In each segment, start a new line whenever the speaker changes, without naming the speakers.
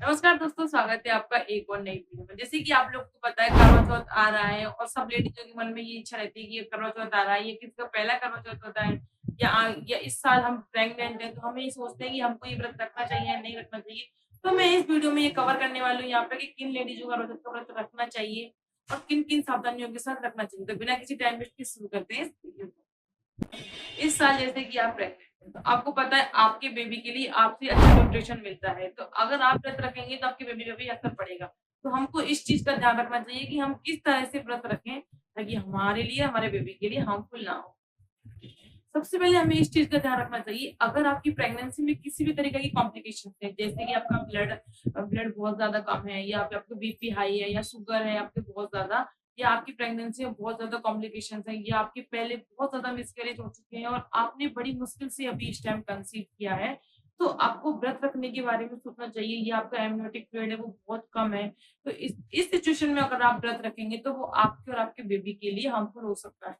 नमस्कार दोस्तों, स्वागत है आपका एक और नई वीडियो में। जैसे कि आप लोग को पता है करवा चौथ आ रहा है और सब लेडीज़ों के मन में ये इच्छा रहती है कि ये करवा चौथ आ रहा है, ये किसका पहला करवा चौथ होता है या इस साल हम प्रेग्नेंट हैं तो हम ये सोचते हैं कि हमको ये व्रत रखना चाहिए या नहीं रखना चाहिए। तो मैं इस वीडियो में ये कवर करने वाली हूँ यहाँ पे कि किन लेडीज़ों को करवा चौथ का व्रत रखना चाहिए और किन-किन सावधानियों के साथ रखना चाहिए। तो बिना किसी टाइम वेस्ट के शुरू करते हैं इस वीडियो को। इस साल जैसे कि आप प्रेग्नेंट हैं, तो आपको पता है आपके बेबी के लिए आपसे अच्छा न्यूट्रिशन मिलता है। तो अगर आप व्रत रखेंगे तो आपके बेबी पे भी असर पड़ेगा। तो हमको इस चीज़ का ध्यान रखना चाहिए कि हम किस तरह से व्रत रखें ताकि हमारे लिए, हमारे बेबी के लिए हार्मफुल ना हो। सबसे पहले हमें इस चीज़ का ध्यान रखना चाहिए, अगर आपकी प्रेगनेंसी में किसी भी तरीके की कॉम्प्लिकेशंस है, जैसे कि आपका ब्लड बहुत ज़्यादा कम है या फिर आपका बीपी हाई है या शुगर है आपके बहुत ज़्यादा या आपकी प्रेगनेंसी में बहुत ज़्यादा कॉम्प्लिकेशंस हैं या आपके पहले बहुत ज़्यादा मिसकैरेज हो चुके हैं और आपने बड़ी मुश्किल से अभी इस टाइम कंसीव किया है, तो आपको व्रत रखने के बारे में सोचना चाहिए। या आपका एमनियोटिक फ्लूइड है वो बहुत कम है, तो इस सिचुएशन में अगर आप व्रत रखेंगे तो वो आपके और आपके बेबी के लिए हार्मफुल हो सकता है।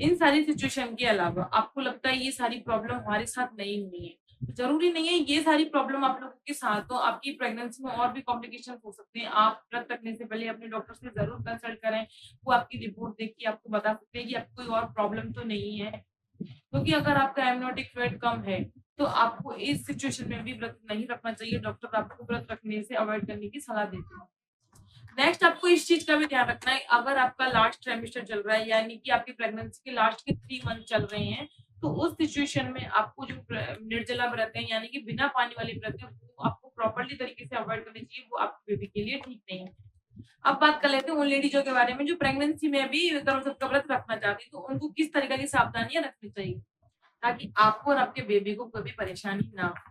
इन सारी सिचुएशन के अलावा आपको लगता है ये सारी प्रॉब्लम हमारे साथ नहीं हुई है। ज़रूरी नहीं है ये सारी प्रॉब्लम आप लोगों के साथ हो, आपकी प्रेगनेंसी में और भी कॉम्प्लिकेशंस हो सकते हैं। आप व्रत रखने से पहले अपने डॉक्टर से ज़रूर कंसल्ट करें। वो आपकी रिपोर्ट देख के आपको बता सकते हैं कि आपको कोई और प्रॉब्लम तो नहीं है। क्योंकि अगर आपका एमनियोटिक फ्लूइड कम है, तो आपको इस सिचुएशन में भी व्रत नहीं रखना चाहिए। डॉक्टर आपको व्रत रखने से अवॉइड करने की सलाह देते हैं। नेक्स्ट आपको इस चीज़ का भी ध्यान रखना है, अगर आपका लास्ट ट्राइमेस्टर चल रहा है यानी कि आपकी प्रेगनेंसी के लास्ट के 3 मंथ चल रहे हैं, तो उस सिचुएशन में आपको जो निर्जला व्रत है यानी कि बिना पानी वाले व्रत है, वो आपको प्रॉपर्ली तरीके से अवॉइड करनी चाहिए, वो आपके बेबी के लिए ठीक नहीं है। अब बात कर लेते हैं उन लेडीज़ों के बारे में जो प्रेगनेंसी में भी करवा चौथ का व्रत रखना चाहती है, तो उनको किस तरीके की सावधानियाँ रखनी चाहिए, ताकि आपको और आपके बेबी को कभी परेशानी ना हो।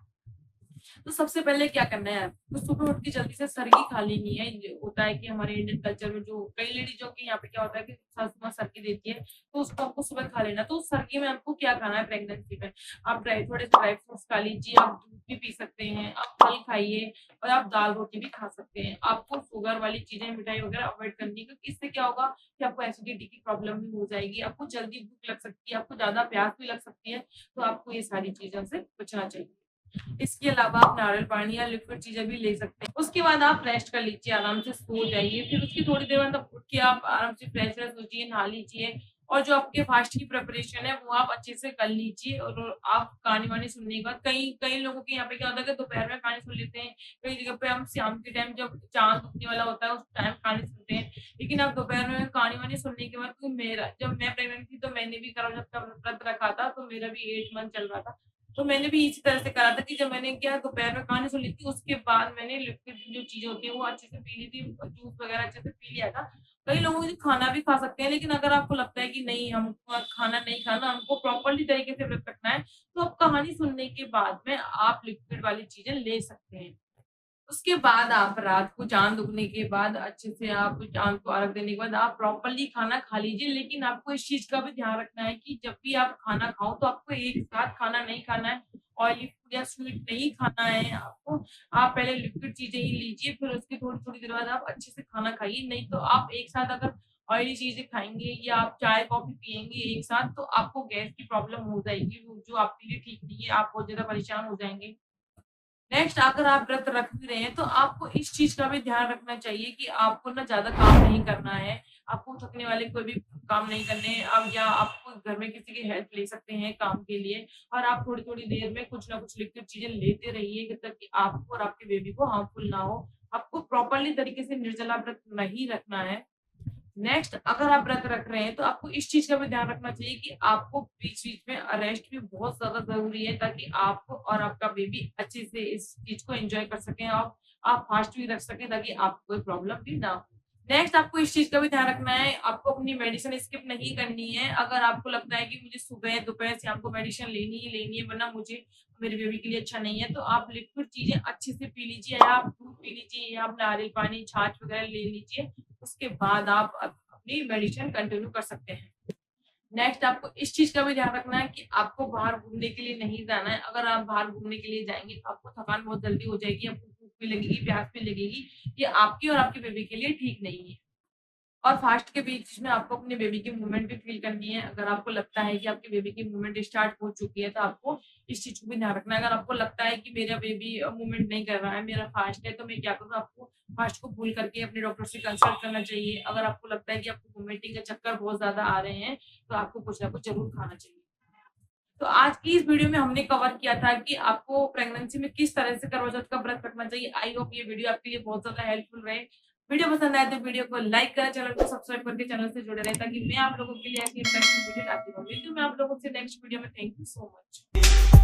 तो सबसे पहले क्या करना है आपको सुबह उठ के जल्दी से सरगी खा लेनी है। जो होता है कि हमारे इंडियन कल्चर में जो कई लेडीज़ों के यहाँ पे क्या होता है कि सासू माँ सरगी देती है, तो उसको आपको सुबह खा लेना। तो उस सरगी में आपको क्या खाना है प्रेगनेंसी में? आप थोड़े से ड्राई फ्रूट्स खा लीजिए, आप दूध भी पी सकते हैं, आप फल खाइए और आप दाल-रोटी भी खा सकते हैं। आपको शुगर वाली चीज़ें, मिठाई वगैरह अवॉइड करनी है क्योंकि इससे क्या होगा कि आपको एसिडिटी की प्रॉब्लम भी हो जाएगी, आपको जल्दी भूख लग सकती है, आपको ज़्यादा प्यास भी लग सकती है, तो आपको ये सारी चीज़ों से बचना चाहिए। इसके अलावा आप नारियल पानी या लिक्विड चीज़ें भी ले सकते हैं। उसके बाद आप रेस्ट कर लीजिए, आराम से सो जाइए। फिर उसकी थोड़ी देर बाद उठ के आप आराम से फ्रेश-व्रेश होजिए, नहा लीजिए और जो आपके फास्ट की प्रिपरेशन है, वो आप अच्छे से कर लीजिए और आप कहानी-वहानी सुनने के बाद कई कई लोगों के यहाँ पे क्या होता है कि दोपहर में कहानी सुन लेते हैं। कई जगह पे हम शाम के टाइम जब चाँद उगने वाला होता है, उस टाइम कहानी सुनते हैं। लेकिन आप दोपहर में कहानी-वहानी सुनने के बाद तो मेरा जब मैं प्रेग्नेंट थी, तो मैंने भी करवा चौथ का व्रत रखा था, तो मेरा भी 8 मंथ चल रहा था। तो मैंने भी इसी तरह से करा था कि जब मैंने क्या दोपहर में कहानी सुन ली थी, उसके बाद मैंने लिक्विड जो चीज़ें होती हैं, वो अच्छे से पी ली थी, जूस वगैरह अच्छे से पी लिया था। कई लोगों को खाना भी खा सकते हैं, लेकिन अगर आपको लगता है कि नहीं हमको आज खाना नहीं खाना, हमको प्रॉपर्ली तरीके से व्रत रखना है, तो आप कहानी सुनने के बाद में आप लिक्विड वाली चीज़ें ले सकते हैं। उसके बाद आप रात को चाँद उगने के बाद अच्छे से आप चाँद को अर्घ देने के बाद आप प्रॉपर्ली खाना खा लीजिए। लेकिन आपको इस चीज़ का भी ध्यान रखना है कि जब भी आप खाना खाओ तो आपको एक साथ खाना नहीं खाना है, ऑयली फूड या स्वीट नहीं खाना है आपको। आप पहले लिक्विड चीज़ें ही लीजिए, फिर उसके थोड़ी-थोड़ी देर बाद आप अच्छे से खाना खाइए। नहीं तो आप एक साथ अगर ऑयली चीज़ें खाएँगे या आप चाय-कॉफ़ी पिएँगे एक साथ तो आपको गैस की प्रॉब्लम हो जाएगी, वो जो आपके लिए ठीक नहीं है, आप बहुत ज़्यादा परेशान हो जाएँगे। नेक्स्ट अगर आप व्रत रख भी रहे हैं, तो आपको इस चीज़ का भी ध्यान रखना चाहिए कि आपको ना ज़्यादा काम नहीं करना है। आपको थकने वाले कोई भी काम नहीं करने हैं अब या आप घर में किसी की हेल्प ले सकते हैं काम के लिए और आप थोड़ी-थोड़ी देर में कुछ ना कुछ लिक्विड चीज़ें लेते रहिए जब तक कि आपको और आपके बेबी को हार्मफुल ना हो। आपको प्रॉपर्ली तरीके से निर्जला व्रत नहीं रखना है। नेक्स्ट अगर आप व्रत रख रहे हैं तो आपको इस चीज़ का भी ध्यान रखना चाहिए कि आपको बीच-बीच में रेस्ट भी बहुत ज़्यादा ज़रूरी है ताकि आप और आपका बेबी अच्छे से इस चीज़ को एन्जॉय कर सकें और आप फास्ट भी रख सकें ताकि आपको कोई प्रॉब्लम भी ना हो। नेक्स्ट आपको इस चीज़ का भी ध्यान रखना है, आपको अपनी मेडिसिन स्किप नहीं करनी है। अगर आपको लगता है कि मुझे सुबह, दोपहर, शाम को मेडिसिन लेनी ही लेनी है वरना मुझे मेरे बेबी के लिए अच्छा नहीं है, तो आप लिक्विड चीज़ें अच्छे से पी लीजिए या आप दूध पी लीजिए या आप नारियल पानी, छाछ वगैरह ले लीजिए। उसके बाद आप अपनी मेडिसिन कंटिन्यू कर सकते हैं। नेक्स्ट आपको इस चीज़ का भी ध्यान रखना है कि आपको बाहर घूमने के लिए नहीं जाना है। अगर आप बाहर घूमने के लिए जाएँगे तो आपको थकान बहुत जल्दी हो जाएगी, आपको भूख भी लगेगी, प्यास भी लगेगी। ये आपकी और आपके बेबी के लिए ठीक नहीं है। और फास्ट के बीच में आपको अपने बेबी की मूवमेंट भी फ़ील करनी है। अगर आपको लगता है कि आपकी बेबी की मूवमेंट स्टार्ट हो चुकी है, तो आपको इस चीज़ को भी ध्यान रखना है। अगर आपको लगता है कि मेरा बेबी मूवमेंट नहीं कर रहा है, मेरा फास्ट है, तो मैं क्या करूँ, आपको फास्ट को भूल करके अपने डॉक्टर से कंसल्ट करना चाहिए। अगर आपको लगता है कि आपको वोमिटिंग के चक्कर बहुत ज़्यादा आ रहे हैं, तो आपको कुछ ना कुछ ज़रूर खाना चाहिए। तो आज की इस वीडियो में हमने कवर किया था कि आपको प्रेगनेंसी में किस तरह से करवा चौथ का व्रत रखना चाहिए। आई होप ये वीडियो आपके लिए बहुत ज़्यादा हेल्पफुल रहे। वीडियो पसंद आए तो वीडियो को लाइक करें, चैनल को सब्सक्राइब करके चैनल से जुड़े रहें ताकि मैं आप लोगों के लिए ऐसी इंटरेस्टिंग वीडियो लाती रहूँ। मिलती हूँ मैं आप लोगों से नेक्स्ट वीडियो में। Thank you so much.